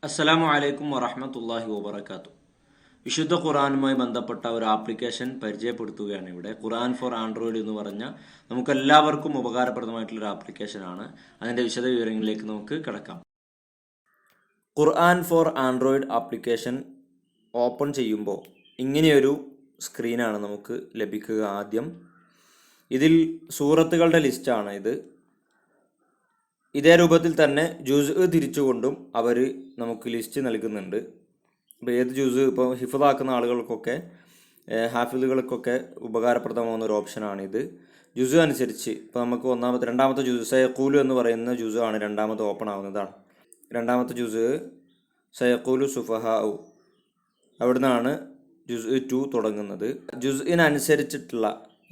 അസ്സലാമു അലൈക്കും വറഹ്മത്തുള്ളാഹി വബറകാതുഹു. വിശുദ്ധ ഖുർആനുമായി ബന്ധപ്പെട്ട ഒരു ആപ്ലിക്കേഷൻ പരിചയപ്പെടുത്തുകയാണ് ഇവിടെ. ഖുർആൻ ഫോർ ആൻഡ്രോയിഡ് എന്ന് പറഞ്ഞ നമുക്കെല്ലാവർക്കും ഉപകാരപ്രദമായിട്ടുള്ളൊരു ആപ്ലിക്കേഷനാണ്. അതിൻ്റെ വിശദ വിവരങ്ങളിലേക്ക് നമുക്ക് കിടക്കാം. ഖുർആൻ ഫോർ ആൻഡ്രോയിഡ് ആപ്ലിക്കേഷൻ ഓപ്പൺ ചെയ്യുമ്പോൾ ഇങ്ങനെയൊരു സ്ക്രീനാണ് നമുക്ക് ലഭിക്കുക. ആദ്യം ഇതിൽ സൂറത്തുകളുടെ ലിസ്റ്റാണ് ഇത്. ഇതേ രൂപത്തിൽ തന്നെ ജുസ് തിരിച്ചുകൊണ്ടും അവർ നമുക്ക് ലിസ്റ്റ് നൽകുന്നുണ്ട്. ഇപ്പോൾ ഏത് ജുസ് ഇപ്പോൾ ഹിഫ്ളാക്കുന്ന ആളുകൾക്കൊക്കെ ഹാഫിളുകൾക്കൊക്കെ ഉപകാരപ്രദമാകുന്ന ഒരു ഓപ്ഷനാണിത്. ജുസ് അനുസരിച്ച് ഇപ്പോൾ നമുക്ക് രണ്ടാമത്തെ ജുസ് സയഖൂലു എന്ന് പറയുന്ന ജുസ് ആണ് രണ്ടാമത്തെ ഓപ്പൺ ആവുന്നതാണ്. രണ്ടാമത്തെ ജുസ് സയഖൂലു സുഫഹാഉ, അവിടുന്നാണ് ജുസ് 2 തുടങ്ങുന്നത്. ജുസിനനുസരിച്ചിട്ടുള്ള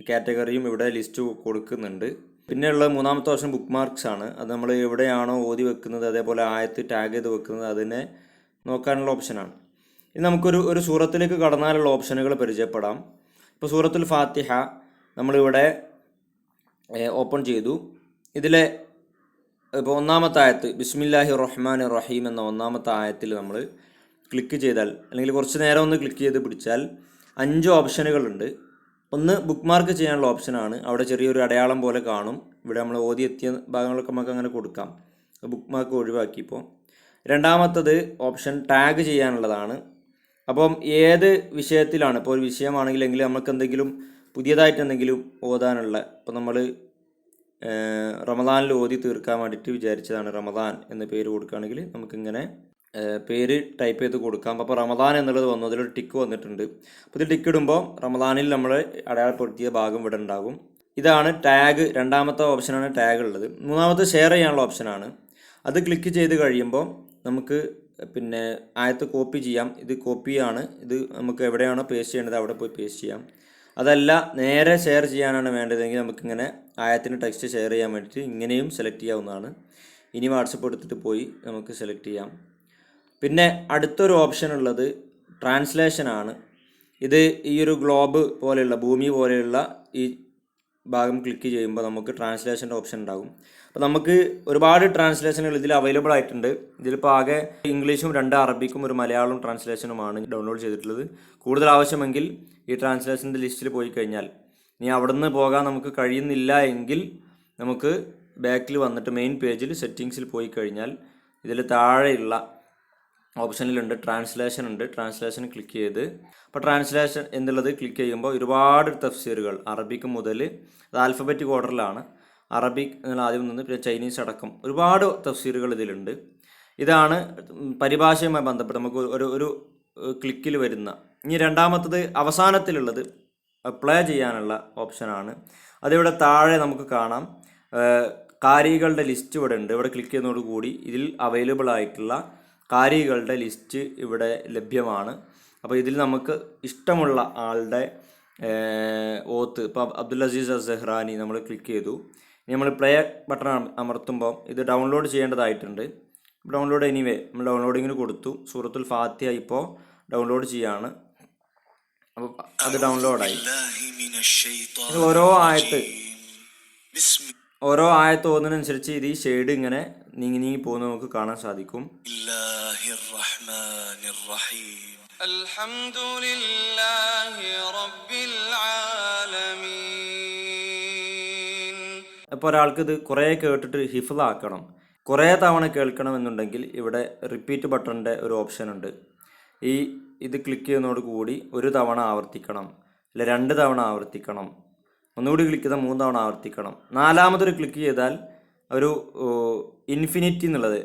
കാറ്റഗറിയും ഇവിടെ ലിസ്റ്റ് കൊടുക്കുന്നുണ്ട്. പിന്നെയുള്ള മൂന്നാമത്തെ ഓപ്ഷൻ ബുക്ക് മാർക്സ് ആണ്. അത് നമ്മൾ എവിടെയാണോ ഓതി വെക്കുന്നത്, അതേപോലെ ആയത്ത് ടാഗ് ചെയ്ത് വെക്കുന്നത്, അതിനെ നോക്കാനുള്ള ഓപ്ഷനാണ്. ഇനി നമുക്കൊരു സൂറത്തിലേക്ക് കടന്നാലുള്ള ഓപ്ഷനുകൾ പരിചയപ്പെടാം. ഇപ്പോൾ സൂറത്തുൽ ഫാത്തിഹ നമ്മളിവിടെ ഓപ്പൺ ചെയ്തു. ഇതിലെ ഇപ്പോൾ ഒന്നാമത്തെ ആയത്ത് ബിസ്മില്ലാഹി റഹ്മാൻ റഹീം എന്ന ഒന്നാമത്തെ ആയത്തിൽ നമ്മൾ ക്ലിക്ക് ചെയ്താൽ, അല്ലെങ്കിൽ കുറച്ച് നേരം ഒന്ന് ക്ലിക്ക് ചെയ്ത് പിടിച്ചാൽ 5 ഓപ്ഷനുകളുണ്ട്. ഒന്ന് ബുക്ക് മാർക്ക് ചെയ്യാനുള്ള ഓപ്ഷനാണ്. അവിടെ ചെറിയൊരു അടയാളം പോലെ കാണും. ഇവിടെ നമ്മൾ ഓതി എത്തിയ ഭാഗങ്ങളൊക്കെ നമുക്ക് അങ്ങനെ കൊടുക്കാം. ബുക്ക് മാർക്ക് ഒഴിവാക്കിയപ്പോൾ രണ്ടാമത്തത് ഓപ്ഷൻ ടാഗ് ചെയ്യാനുള്ളതാണ്. അപ്പം ഏത് വിഷയത്തിലാണ്, ഇപ്പോൾ ഒരു വിഷയമാണെങ്കിൽ നമുക്ക് എന്തെങ്കിലും പുതിയതായിട്ട് എന്തെങ്കിലും ഓതാനുള്ള, ഇപ്പോൾ നമ്മൾ റമദാനിൽ ഓതി തീർക്കാൻ വേണ്ടിയിട്ട് വിചാരിച്ചതാണ്, റമദാൻ എന്ന പേര് കൊടുക്കുകയാണെങ്കിൽ നമുക്കിങ്ങനെ പേര് ടൈപ്പ് ചെയ്ത് കൊടുക്കാം. അപ്പോൾ റമദാൻ എന്നുള്ളത് വന്നു, അതിലൊരു ടിക്ക് വന്നിട്ടുണ്ട്. അപ്പോൾ ഇത് ടിക്ക് ഇടുമ്പോൾ റമദാനിൽ നമ്മൾ അടയാളപ്പെടുത്തിയ ഭാഗം ഇവിടെ ഉണ്ടാകും. ഇതാണ് ടാഗ്. രണ്ടാമത്തെ ഓപ്ഷനാണ് ടാഗ് ഉള്ളത്. മൂന്നാമത്തെ ഷെയർ ചെയ്യാനുള്ള ഓപ്ഷനാണ്. അത് ക്ലിക്ക് ചെയ്ത് കഴിയുമ്പോൾ നമുക്ക് പിന്നെ ആയത്ത് കോപ്പി ചെയ്യാം. ഇത് കോപ്പിയാണ്. ഇത് നമുക്ക് എവിടെയാണോ പേസ്റ്റ് ചെയ്യേണ്ടത് അവിടെ പോയി പേസ്റ്റ് ചെയ്യാം. അതല്ല നേരെ ഷെയർ ചെയ്യാനാണ് വേണ്ടതെങ്കിൽ നമുക്കിങ്ങനെ ആയത്തിന് ടെക്സ്റ്റ് ഷെയർ ചെയ്യാൻ വേണ്ടിയിട്ട് ഇങ്ങനെയും സെലക്ട് ചെയ്യാവുന്നതാണ്. ഇനി വാട്സപ്പ് എടുത്തിട്ട് പോയി നമുക്ക് സെലക്ട് ചെയ്യാം. പിന്നെ അടുത്തൊരു ഓപ്ഷൻ ഉള്ളത് ട്രാൻസ്ലേഷനാണ്. ഇത് ഈ ഒരു ഗ്ലോബ് പോലെയുള്ള, ഭൂമി പോലെയുള്ള ഈ ഭാഗം ക്ലിക്ക് ചെയ്യുമ്പോൾ നമുക്ക് ട്രാൻസ്ലേഷൻ്റെ ഓപ്ഷൻ ഉണ്ടാകും. അപ്പോൾ നമുക്ക് ഒരുപാട് ട്രാൻസ്ലേഷനുകൾ ഇതിൽ അവൈലബിൾ ആയിട്ടുണ്ട്. ഇതിലിപ്പോൾ ആകെ ഇംഗ്ലീഷും 2 അറബിക്കും ഒരു മലയാളം ട്രാൻസ്ലേഷനുമാണ് ഡൗൺലോഡ് ചെയ്തിട്ടുള്ളത്. കൂടുതൽ ആവശ്യമെങ്കിൽ ഈ ട്രാൻസ്ലേഷൻ്റെ ലിസ്റ്റിൽ പോയി കഴിഞ്ഞാൽ, ഇനി അവിടെ നിന്ന് പോകാൻ നമുക്ക് കഴിയുന്നില്ല എങ്കിൽ നമുക്ക് ബാക്കിൽ വന്നിട്ട് മെയിൻ പേജിൽ സെറ്റിങ്സിൽ പോയി കഴിഞ്ഞാൽ ഇതിൽ താഴെയുള്ള ഓപ്ഷനിലുണ്ട് ട്രാൻസ്ലേഷൻ ഉണ്ട്. ട്രാൻസ്ലേഷൻ ക്ലിക്ക് ചെയ്ത്, അപ്പോൾ ട്രാൻസ്ലേഷൻ എന്നുള്ളത് ക്ലിക്ക് ചെയ്യുമ്പോൾ ഒരുപാട് തഫ്സീറുകൾ അറബിക്ക് മുതൽ, അത് ആൽഫബറ്റിക് ഓർഡറിലാണ്, അറബിക് എന്നുള്ള ആദ്യം നിന്ന് പിന്നെ ചൈനീസ് അടക്കം ഒരുപാട് തഫ്സീറുകൾ ഇതിലുണ്ട്. ഇതാണ് പരിഭാഷയുമായി ബന്ധപ്പെട്ട് നമുക്ക് ഒരു ക്ലിക്കിൽ വരുന്ന. ഇനി രണ്ടാമത്തത് അവസാനത്തിലുള്ളത് പ്ലേ ചെയ്യാനുള്ള ഓപ്ഷനാണ്. അതിവിടെ താഴെ നമുക്ക് കാണാം. കാരികളുടെ ലിസ്റ്റ് ഇവിടെ ഉണ്ട്. ഇവിടെ ക്ലിക്ക് ചെയ്യുന്നതോടുകൂടി ഇതിൽ അവൈലബിൾ ആയിട്ടുള്ള കാരികളുടെ ലിസ്റ്റ് ഇവിടെ ലഭ്യമാണ്. അപ്പോൾ ഇതിൽ നമുക്ക് ഇഷ്ടമുള്ള ആളുടെ ഓത്ത്, ഇപ്പോൾ അബ്ദുൽ അസീസ് അസ്സഹ്റാനി നമ്മൾ ക്ലിക്ക് ചെയ്തു. ഇനി നമ്മൾ പ്ലേ ബട്ടൺ അമർത്തുമ്പോൾ ഇത് ഡൗൺലോഡ് ചെയ്യേണ്ടതായിട്ടുണ്ട്. ഡൗൺലോഡ് എനിവേ നമ്മൾ ഡൗൺലോഡിങ്ങിന് കൊടുത്തു. സൂറത്തുൽ ഫാത്തിഹ ഇപ്പോൾ ഡൗൺലോഡ് ചെയ്യാണ്. അപ്പോൾ അത് ഡൗൺലോഡായി. ഓരോ ആയത്ത് ഓതുന്നതിനനുസരിച്ച് ഇത് ഈ ഷെയ്ഡ് ഇങ്ങനെ നീങ്ങി നീങ്ങി പോകുന്നത് നമുക്ക് കാണാൻ സാധിക്കും. അപ്പോൾ ഒരാൾക്ക് ഇത് കുറേ കേട്ടിട്ട് ഹിഫ്ളാക്കണം, കുറേ തവണ കേൾക്കണം എന്നുണ്ടെങ്കിൽ ഇവിടെ റിപ്പീറ്റ് ബട്ടണിൻ്റെ ഒരു ഓപ്ഷൻ ഉണ്ട്. ഇത് ക്ലിക്ക് ചെയ്യുന്നതോട് കൂടി ഒരു തവണ ആവർത്തിക്കണം, അല്ല 2 തവണ ആവർത്തിക്കണം, ഒന്നുകൂടി ക്ലിക്ക് ചെയ്താൽ 3 തവണ ആവർത്തിക്കണം. 4മതൊരു ക്ലിക്ക് ചെയ്താൽ ഒരു ഇൻഫിനിറ്റി എന്നുള്ളത്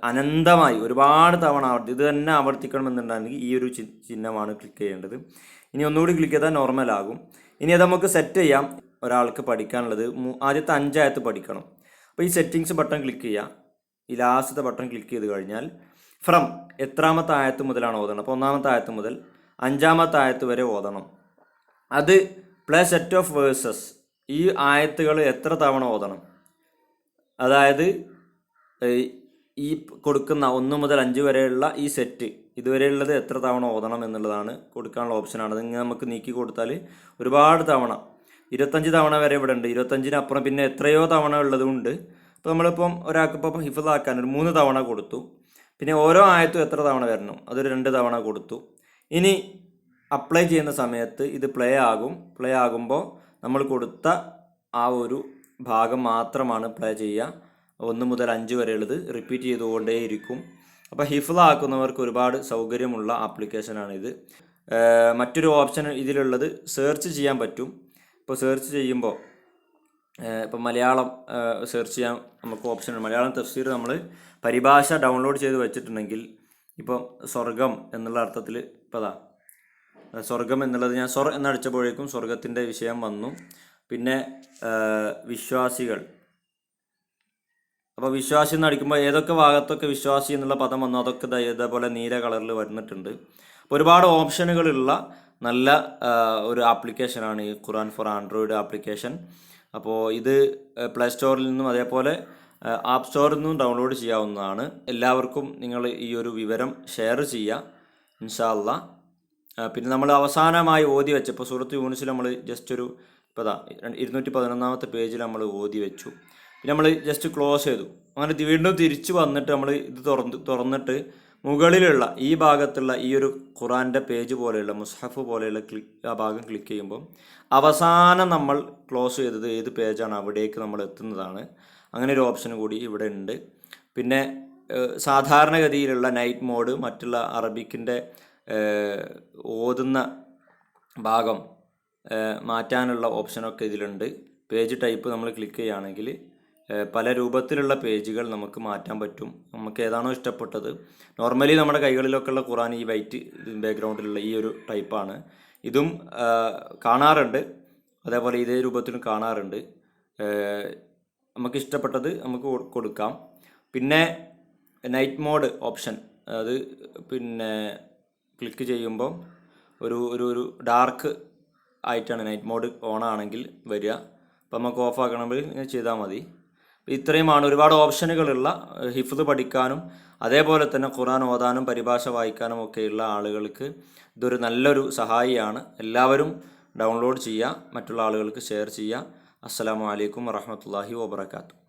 അനന്തമായി ഒരുപാട് തവണ ഇത് തന്നെ ആവർത്തിക്കണം എന്നുണ്ടെങ്കിൽ ഈ ഒരു ചിഹ്നമാണ് ക്ലിക്ക് ചെയ്യേണ്ടത്. ഇനി ഒന്നുകൂടി ക്ലിക്ക് ചെയ്താൽ നോർമൽ ആകും. ഇനി അത് നമുക്ക് സെറ്റ് ചെയ്യാം. ഒരാൾക്ക് പഠിക്കാനുള്ളത് ആദ്യത്തെ 5 ആയത്ത് പഠിക്കണം. അപ്പോൾ ഈ സെറ്റിങ്സ് ബട്ടൺ ക്ലിക്ക് ചെയ്യുക. ഈ ലാസ്റ്റത്തെ ബട്ടൺ ക്ലിക്ക് ചെയ്ത് കഴിഞ്ഞാൽ ഫ്രം എത്രാമത്തെ ആയത്ത് മുതലാണ് ഓതണം, അപ്പോൾ 1-ാമത്തെ ആയത്ത് മുതൽ 5-ാമത്തെ ആയത്ത് വരെ ഓതണം. അത് പ്ലേ സെറ്റ് ഓഫ് വേഴ്സസ്, ഈ ആയത്തുകൾ എത്ര തവണ ഓതണം, അതായത് ഈ കൊടുക്കുന്ന 1 മുതൽ 5 വരെയുള്ള ഈ സെറ്റ് ഇതുവരെയുള്ളത് എത്ര തവണ ഓതണം എന്നുള്ളതാണ് കൊടുക്കാനുള്ള ഓപ്ഷനാണ്. അതിങ്ങനെ നമുക്ക് നീക്കി കൊടുത്താൽ ഒരുപാട് തവണ 25 തവണ വരെ ഇവിടെ ഉണ്ട്. 25-നപ്പുറം പിന്നെ എത്രയോ തവണ ഉള്ളതും ഉണ്ട്. അപ്പോൾ നമ്മളിപ്പം ഒരാൾക്ക് ഇപ്പം ഹിഫ്ളാക്കാൻ ഒരു 3 തവണ കൊടുത്തു. പിന്നെ ഓരോ ആയത്തും എത്ര തവണ വരണം അതൊരു 2 തവണ കൊടുത്തു. ഇനി അപ്ലൈ ചെയ്യുന്ന സമയത്ത് ഇത് പ്ലേ ആകുമ്പോൾ നമ്മൾ കൊടുത്ത ആ ഒരു ഭാഗം മാത്രമാണ് പ്ലേ ചെയ്യുക. 1 മുതൽ 5 വരെയുള്ളത് റിപ്പീറ്റ് ചെയ്തുകൊണ്ടേയിരിക്കും. അപ്പോൾ ഹിഫ്ളാക്കുന്നവർക്ക് ഒരുപാട് സൗകര്യമുള്ള ആപ്ലിക്കേഷനാണിത്. മറ്റൊരു ഓപ്ഷൻ ഇതിലുള്ളത് സെർച്ച് ചെയ്യാൻ പറ്റും. ഇപ്പോൾ സെർച്ച് ചെയ്യുമ്പോൾ ഇപ്പം മലയാളം സെർച്ച് ചെയ്യാൻ നമുക്ക് ഓപ്ഷൻ മലയാളം തഫ്സീർ നമ്മൾ പരിഭാഷ ഡൗൺലോഡ് ചെയ്ത് വെച്ചിട്ടുണ്ടെങ്കിൽ ഇപ്പം സ്വർഗം എന്നുള്ള അർത്ഥത്തിൽ ഇപ്പോൾ സ്വർഗം എന്നുള്ളത് ഞാൻ എന്നടിച്ചപ്പോഴേക്കും സ്വർഗത്തിൻ്റെ വിഷയം വന്നു. പിന്നെ വിശ്വാസികൾ, അപ്പോൾ വിശ്വാസി എന്ന് അടിക്കുമ്പോൾ ഏതൊക്കെ ഭാഗത്തൊക്കെ വിശ്വാസി എന്നുള്ള പദം വന്നു അതൊക്കെ ഇതേപോലെ നീല കളറിൽ വരുന്നിട്ടുണ്ട്. അപ്പോൾ ഒരുപാട് ഓപ്ഷനുകളുള്ള നല്ല ഒരു ആപ്ലിക്കേഷനാണ് ഈ ഖുറാൻ ഫോർ ആൻഡ്രോയിഡ് ആപ്ലിക്കേഷൻ. അപ്പോൾ ഇത് പ്ലേ സ്റ്റോറിൽ നിന്നും അതേപോലെ ആപ്പ് സ്റ്റോറിൽ നിന്നും ഡൗൺലോഡ് ചെയ്യാവുന്നതാണ്. എല്ലാവർക്കും നിങ്ങൾ ഈ ഒരു വിവരം ഷെയർ ചെയ്യുക ഇൻഷാ അല്ലാ. പിന്നെ നമ്മൾ അവസാനമായി ഓതി വെച്ചപ്പോൾ സൂറത്ത് യൂനിസിൽ നമ്മൾ ജസ്റ്റ് ഒരു ഇപ്പോൾ 211 പേജിൽ നമ്മൾ ഓതി വെച്ചു. പിന്നെ നമ്മൾ ജസ്റ്റ് ക്ലോസ് ചെയ്തു. അങ്ങനെ വീണ്ടും തിരിച്ചു വന്നിട്ട് നമ്മൾ ഇത് തുറന്നിട്ട് മുകളിലുള്ള ഈ ഭാഗത്തുള്ള ഈ ഒരു ഖുറാൻ്റെ പേജ് പോലെയുള്ള മുസ്ഹഫ് പോലെയുള്ള ആ ഭാഗം ക്ലിക്ക് ചെയ്യുമ്പോൾ അവസാനം നമ്മൾ ക്ലോസ് ചെയ്തത് ഏത് പേജാണ് അവിടേക്ക് നമ്മൾ എത്തുന്നതാണ്. അങ്ങനെ ഒരു ഓപ്ഷൻ കൂടി ഇവിടെ ഉണ്ട്. പിന്നെ സാധാരണഗതിയിലുള്ള നൈറ്റ് മോഡ്, മറ്റുള്ള അറബിക്കിൻ്റെ ഓതുന്ന ഭാഗം മാറ്റാനുള്ള ഓപ്ഷനൊക്കെ ഇതിലുണ്ട്. പേജ് ടൈപ്പ് നമ്മൾ ക്ലിക്ക് ചെയ്യുകയാണെങ്കിൽ പല രൂപത്തിലുള്ള പേജുകൾ നമുക്ക് മാറ്റാൻ പറ്റും. നമുക്ക് ഏതാണോ ഇഷ്ടപ്പെട്ടത്. നോർമലി നമ്മുടെ കൈകളിലൊക്കെ ഉള്ള ഖുറാൻ ഈ വൈറ്റ് ബാക്ക്ഗ്രൗണ്ടിലുള്ള ഈ ഒരു ടൈപ്പാണ്. ഇതും കാണാറുണ്ട്, അതേപോലെ ഇതേ രൂപത്തിലും കാണാറുണ്ട്. നമുക്ക് ഇഷ്ടപ്പെട്ടത് നമുക്ക് കൊടുക്കാം. പിന്നെ നൈറ്റ് മോഡ് ഓപ്ഷൻ, അത് പിന്നെ ക്ലിക്ക് ചെയ്യുമ്പോൾ ഒരു ഡാർക്ക് ആയിട്ടാണ് നൈറ്റ് മോഡ് ഓൺ ആണെങ്കിൽ വരിക. അപ്പോൾ നമുക്ക് ഓഫ് ആക്കണമെങ്കിൽ ഇങ്ങനെ ചെയ്താൽ മതി. ഇത്രയുമാണ്. ഒരുപാട് ഓപ്ഷനുകളുള്ള ഹിഫ്ദ് പഠിക്കാനും അതേപോലെ തന്നെ ഖുറാൻ ഓതാനും പരിഭാഷ വായിക്കാനും ഒക്കെയുള്ള ആളുകൾക്ക് ഇതൊരു നല്ലൊരു സഹായിയാണ്. എല്ലാവരും ഡൗൺലോഡ് ചെയ്യുക, മറ്റുള്ള ആളുകൾക്ക് ഷെയർ ചെയ്യുക. അസ്സലാമു അലൈക്കും വറഹ്മത്തുള്ളാഹി വബറകാതുഹു.